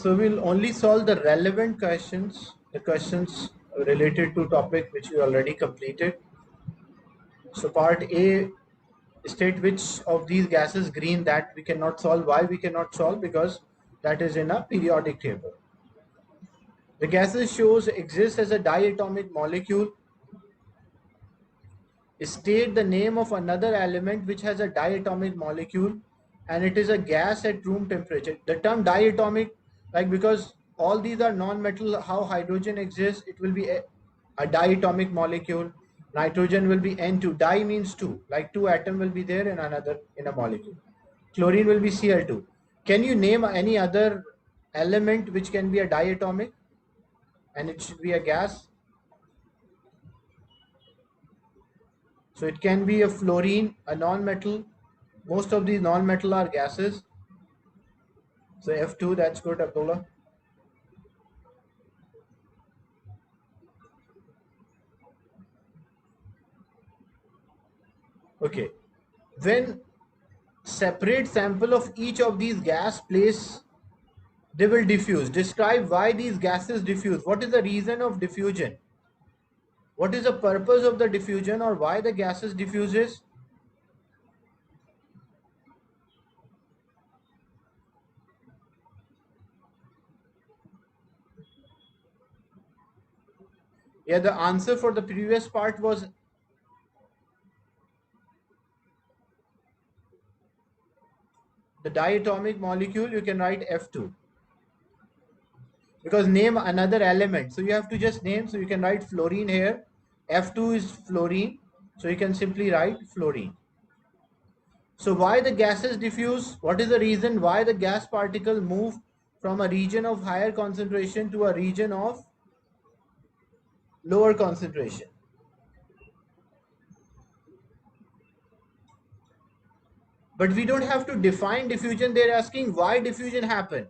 So we'll only solve the relevant questions, the questions related to topic which we already completed. So part A, state which of these gases green, that we cannot solve. Why we cannot solve? Because that is in a periodic table. The gases shows exist as a diatomic molecule. State the name of another element which has a diatomic molecule and it is a gas at room temperature. The term diatomic, like, because all these are non-metal, how hydrogen exists, it will be a diatomic molecule. Nitrogen will be N2. Di means two, like two atom will be there in another, in a molecule. Chlorine will be Cl2. Can you name any other element which can be a diatomic and it should be a gas? So it can be a fluorine, a non-metal. Most of these non-metal are gases. So F2, that's good, Abdullah. Okay. When separate sample of each of these gas place, they will diffuse. Describe why these gases diffuse. What is the reason of diffusion? What is the purpose of the diffusion, or why the gases diffuses? Yeah, the answer for the previous part was the diatomic molecule. You can write F2. Because name another element. So you have to just name. So you can write fluorine here. F2 is fluorine. So you can simply write fluorine. So why the gases diffuse? What is the reason why the gas particle move from a region of higher concentration to a region of lower concentration? But we don't have to define diffusion. They're asking why diffusion happen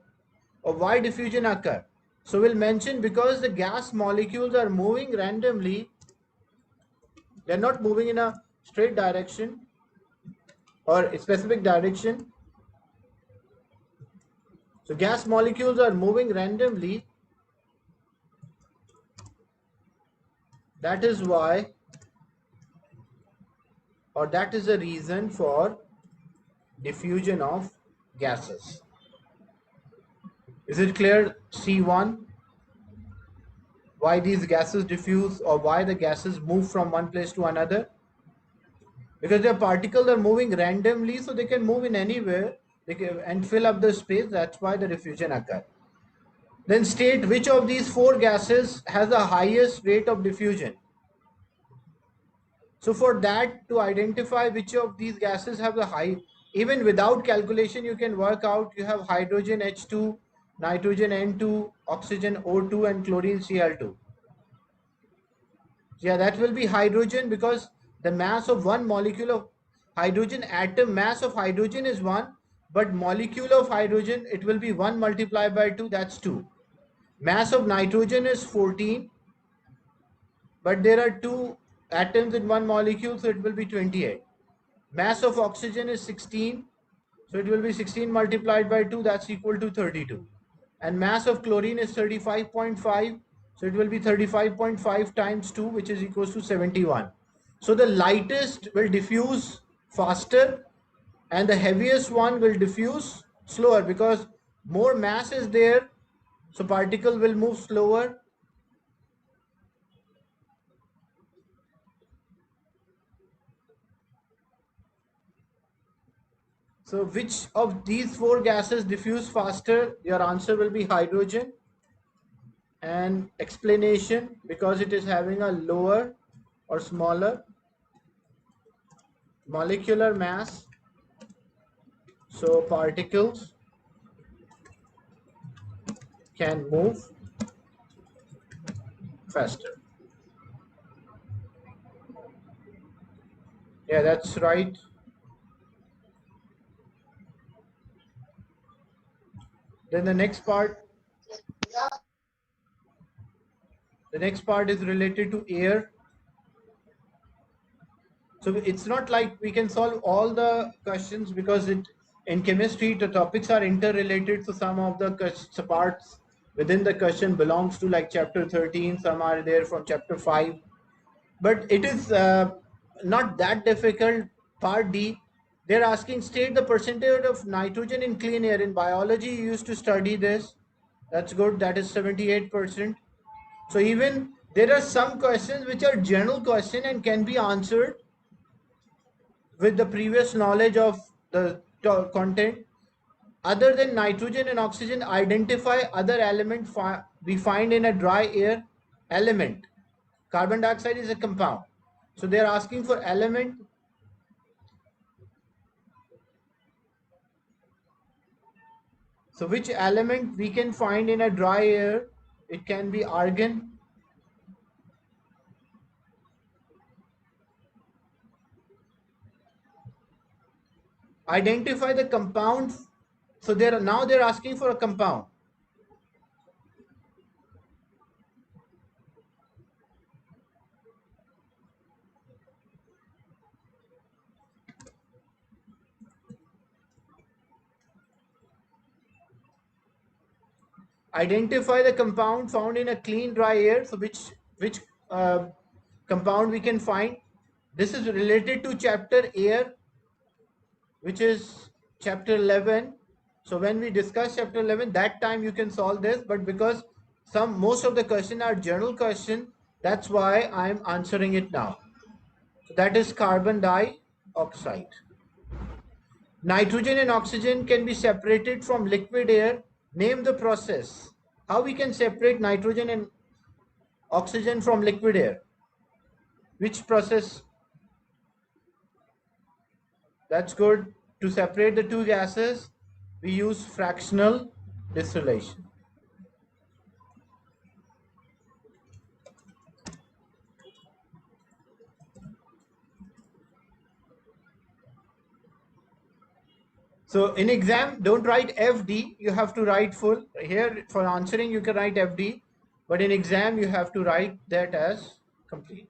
or why diffusion occur. So we'll mention because the gas molecules are moving randomly. They're not moving in a straight direction or a specific direction. So gas molecules are moving randomly. That is why, or that is the reason for diffusion of gases. Is it clear, C1? Why these gases diffuse, or why the gases move from one place to another? Because their particles are moving randomly, so they can move in anywhere and fill up the space. That's why the diffusion occurs. Then state which of these four gases has the highest rate of diffusion. So for that, to identify which of these gases have the high, even without calculation, you can work out. You have hydrogen H2, nitrogen N2, oxygen O2, and chlorine Cl2. Yeah, that will be hydrogen, because the mass of one molecule of hydrogen, atom mass of hydrogen is 1, but molecule of hydrogen, it will be 1 multiplied by 2, that's 2. Mass of nitrogen is 14, but there are 2 atoms in one molecule, so it will be 28. Mass of oxygen is 16, so it will be 16 multiplied by 2, that's equal to 32. And mass of chlorine is 35.5, so it will be 35.5 times 2, which is equals to 71. So the lightest will diffuse faster and the heaviest one will diffuse slower, because more mass is there, so particle will move slower. So which of these four gases diffuse faster? Your answer will be hydrogen. And explanation, because it is having a lower or smaller molecular mass, so particles can move faster. Yeah, that's right. Then the next part is related to air. So it's not like we can solve all the questions, because In chemistry, the topics are interrelated, so some of the parts within the question belongs to like chapter 13, some are there from chapter 5, but it is not that difficult. Part D, they're asking state the percentage of nitrogen in clean air. In biology you used to study this. That's good, that is 78%. So even there are some questions which are general question and can be answered with the previous knowledge of the content. Other than nitrogen and oxygen, identify other element we find in a dry air element. Carbon dioxide is a compound. So they are asking for element. So which element we can find in a dry air? It can be argon. Identify the compound. So they're asking for a compound. Identify the compound found in a clean dry air. So which uh, compound we can find? This is related to chapter air, which is chapter 11. So when we discuss chapter 11, that time you can solve this, but because most of the question are general question, that's why I'm answering it now. So that is carbon dioxide. Nitrogen and oxygen can be separated from liquid air. Name the process. How we can separate nitrogen and oxygen from liquid air? Which process? That's good. To separate the two gases, we use fractional distillation. So in exam, don't write FD. You have to write full. Here for answering, you can write FD, but in exam, you have to write that as complete.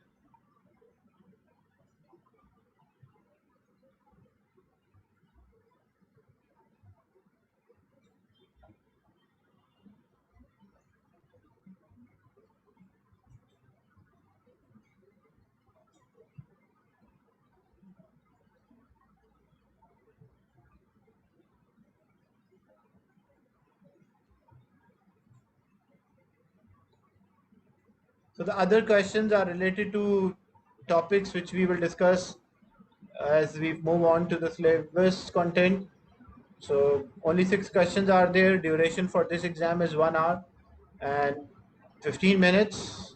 So the other questions are related to topics which we will discuss as we move on to the syllabus content. So only 6 questions are there. Duration for this exam is 1 hour and 15 minutes.